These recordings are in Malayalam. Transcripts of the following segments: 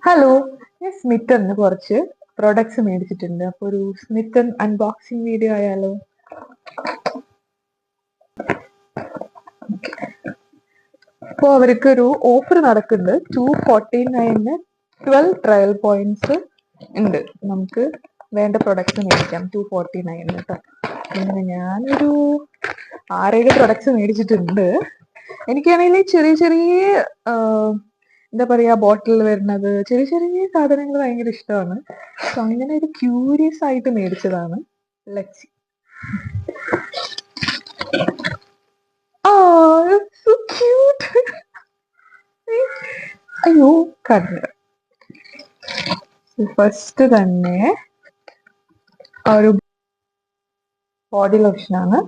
ഹലോ, ഞാൻ സ്മിത്തന്ന് കുറച്ച് പ്രോഡക്ട്സ് മേടിച്ചിട്ടുണ്ട്. അപ്പൊ ഒരു സ്മിത്തൻ അൺബോക്സിംഗ് വീഡിയോ ആയാലോ? അപ്പോൾ അവർക്ക് ഒരു ഓഫർ നടക്കുന്നുണ്ട്. 249 12 ട്രയൽ പോയിന്റ്സ് ഉണ്ട്. നമുക്ക് വേണ്ട പ്രൊഡക്ട്സ് മേടിക്കാം 249 കേട്ടോ. പിന്നെ ഞാനൊരു 6-7 പ്രൊഡക്ട്സ് മേടിച്ചിട്ടുണ്ട്. എനിക്കാണെങ്കിൽ ചെറിയ ചെറിയ എന്താ പറയാ ബോട്ടിൽ വരുന്നത്, ചെറിയ ചെറിയ സാധനങ്ങൾ ഭയങ്കര ഇഷ്ടമാണ്. സോ അങ്ങനെ ഒരു ക്യൂരിയസ് ആയിട്ട് മേടിച്ചതാണ്. ലച്ചി. So cute. അയ്യോ കണ്ട്. ഫസ്റ്റ് തന്നെ ഒരു ബോഡി ലോഷനാണ്.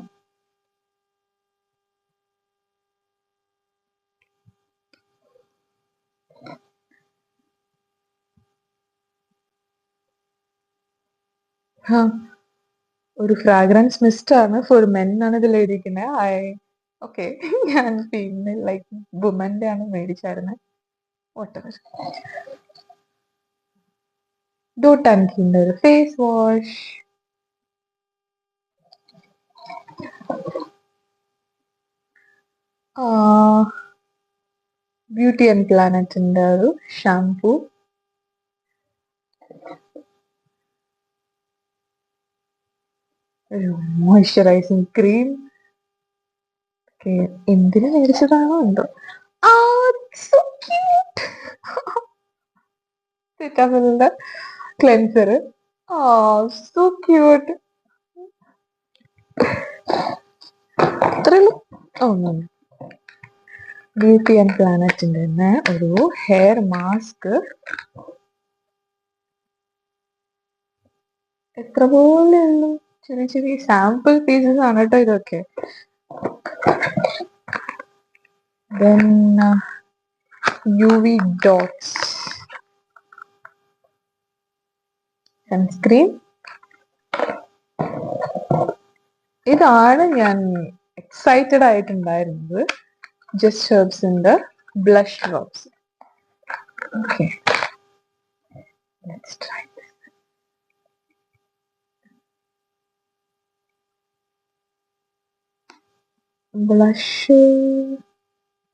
ഒരു ഫ്രാഗ്രൻസ് മിസ്റ്റ് ആണ്. ഫോർ മെൻ ആണ് ഇതിൽ എഴുതിയിരിക്കുന്നത്. ഓക്കെ. ഞാൻ പിന്നെ ലൈക്ക് വുമന്റെ ആണ് മേടിച്ചായിരുന്നത്. ഡോട്ട് ആൻഡ് കിൻഡർ ഒരു ഫേസ് വാഷ്. ബ്യൂട്ടി ആൻഡ് പ്ലാനറ്റിന്റെ ഒരു ഷാംപൂ. ഒരു മോയ്സ്ചറൈസിങ് ക്രീം. എന്തിനു മേടിച്ചതാണോ എന്തോ. സിറ്റാഫിലിന്റെ cleanser. So cute. Beauty and പ്ലാനറ്റിന്റെ തന്നെ ഒരു ഹെയർ മാസ്ക്. എത്ര പോലെ ഉള്ളു. ചെറിയ ചെറിയ സാമ്പിൾ പീസസ് ആണ് കേട്ടോ ഇതൊക്കെ. Then UV dots sunscreen. ഇതാണ് ഞാൻ എക്സൈറ്റഡ് ആയിട്ടുണ്ടായിരുന്നത്. ജസ്റ്റ് ഹെർബ്സിന്റെ blush drops. Okay, let's try. Blush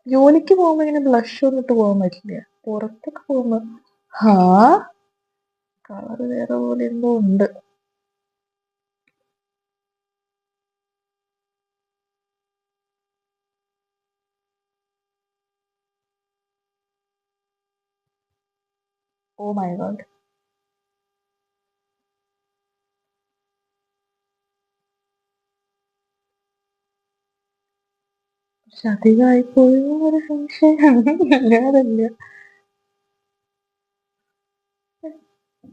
ജോലിക്ക് പോകുമ്പോ ഇങ്ങനെ ബ്ലഷ് ഒന്നും ഇട്ട് പോകാൻ പറ്റില്ല. പുറത്തൊക്കെ പോകുമ്പോ കളർ വേറെ പോലെ എന്തോ ഉണ്ട്. Oh my god. പക്ഷെ അധികമായി പോയോ ഒരു സംശയമാണ്. അല്ലാതല്ല.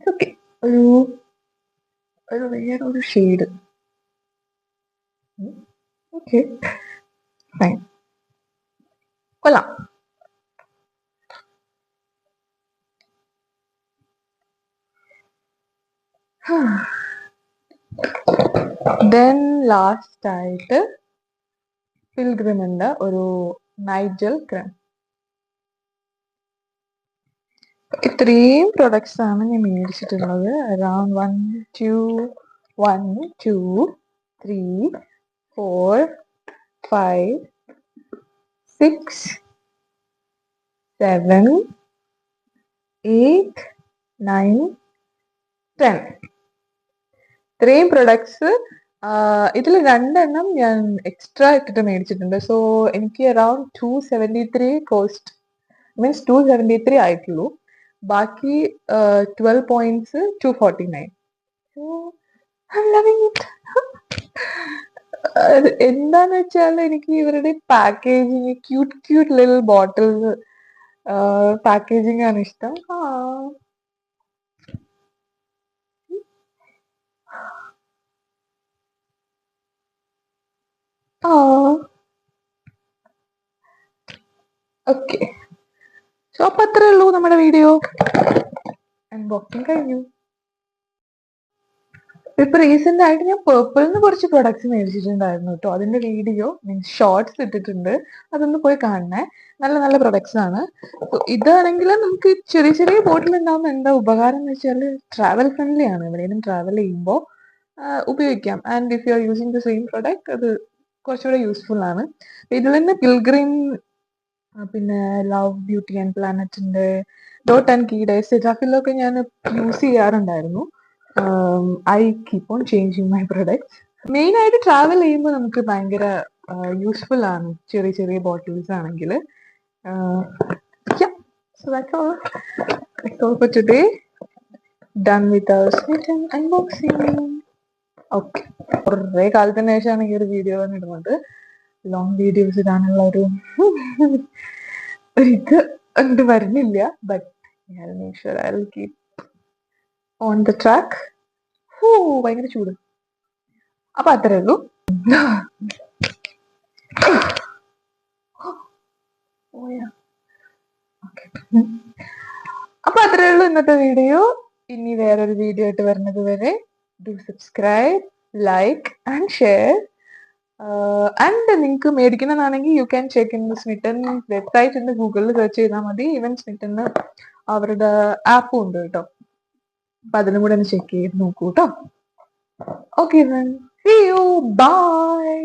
ഓക്കെ, ഒരു വേറൊരു ഷെയ്ഡ്. ഓക്കെ, ഫൈൻ, കൊള്ളാം. ദെൻ ലാസ്റ്റ് ആയിട്ട് പിൽഗ്രിമിന്റെ ഒരു നൈജൽ ക്രീം. ഇത്രയും പ്രൊഡക്ട്സ് ആണ് ഞാൻ മേടിച്ചിട്ടുള്ളത്. അറൌണ്ട് 1 2 3 4 5 6 7 8 9 10. ഇത്രയും പ്രൊഡക്ട്സ്. ഇതിൽ 2 ഞാൻ എക്സ്ട്രാ ഇട്ടിട്ട് മേടിച്ചിട്ടുണ്ട്. സോ എനിക്ക് അറൌണ്ട് 273 കോസ്റ്റ്, മീൻസ് 273 ആയിട്ടുള്ളൂ. ബാക്കി 12 points 249. So I M loving it. എന്താന്ന് വെച്ചാൽ എനിക്ക് ഇവരുടെ packaging, cute cute little bottles packaging ആണ് ഇഷ്ടം. ഓക്കെ, സോ അപ്പൊ അത്രേ ഉള്ളൂ നമ്മുടെ വീഡിയോ. അൺബോക്സിങ് കഴിഞ്ഞു. ഇപ്പൊ റീസെന്റ് ആയിട്ട് ഞാൻ പേർപ്പിളിന്ന് കുറച്ച് പ്രൊഡക്ട്സ് മേടിച്ചിട്ടുണ്ടായിരുന്നു കേട്ടോ. അതിന്റെ വീഡിയോ മീൻസ് ഷോർട്സ് ഇട്ടിട്ടുണ്ട്, അതൊന്ന് പോയി കാണണേ. നല്ല നല്ല പ്രൊഡക്ട്സ് ആണ്. ഇതാണെങ്കിൽ നമുക്ക് ചെറിയ ചെറിയ ബോട്ടിൽ ഉണ്ടാകുന്ന എന്താ ഉപകാരം എന്ന് വെച്ചാൽ ട്രാവൽ ഫ്രണ്ട്ലി ആണ്. എവിടെയെങ്കിലും ട്രാവൽ ചെയ്യുമ്പോൾ ഉപയോഗിക്കാം. And if you are using the same product അത് കുറച്ചുകൂടെ യൂസ്ഫുൾ ആണ്. ഇതിൽ തന്നെ പിൽഗ്രിം, പിന്നെ ലവ് ബ്യൂട്ടി ആൻഡ് പ്ലാനറ്റിന്റെ ഡോട്ട് ആൻഡ് കീയുടെ സെറ്റാഫിലൊക്കെ ഞാൻ യൂസ് ചെയ്യാറുണ്ടായിരുന്നു. I keep on changing my products. Main ആയിട്ട് ട്രാവൽ ചെയ്യുമ്പോൾ നമുക്ക് ഭയങ്കര യൂസ്ഫുൾ ആണ് ചെറിയ ചെറിയ ബോട്ടിൽസ് ആണെങ്കിൽ. So that's all. That's all for today. Done with our Smitten unboxing. Okay, കുറേ കാലത്തിന് ശേഷമാണ് ഈ ഒരു വീഡിയോ ഇടുന്നത്. ലോങ് വീഡിയോസ് ഇടാനുള്ള ഒരു ഇത് ഉണ്ട് വരുന്നില്ല. But make sure I will keep on the track. ഭയങ്കര ചൂട്. അപ്പൊ അത്രേ ഉള്ളൂ. അപ്പൊ അത്രേ ഉള്ളൂ ഇന്നത്തെ വീഡിയോ. ഇനി വേറൊരു വീഡിയോ ആയിട്ട് വരുന്നത് വരെ do subscribe, like and share. And നിങ്ങൾക്ക് മേടിക്കുന്നതാണെങ്കിൽ you can check in Smitten website ഉണ്ട്. ഗൂഗിളിൽ സെർച്ച് ചെയ്താൽ മതി. ഈവൻ സ്മിറ്റന് അവരുടെ ആപ്പും ഉണ്ട് കേട്ടോ. അപ്പൊ അതിനും കൂടെ ഒന്ന് ചെക്ക് ചെയ്ത് നോക്കൂ കേട്ടോ. Okay, see you. Bye.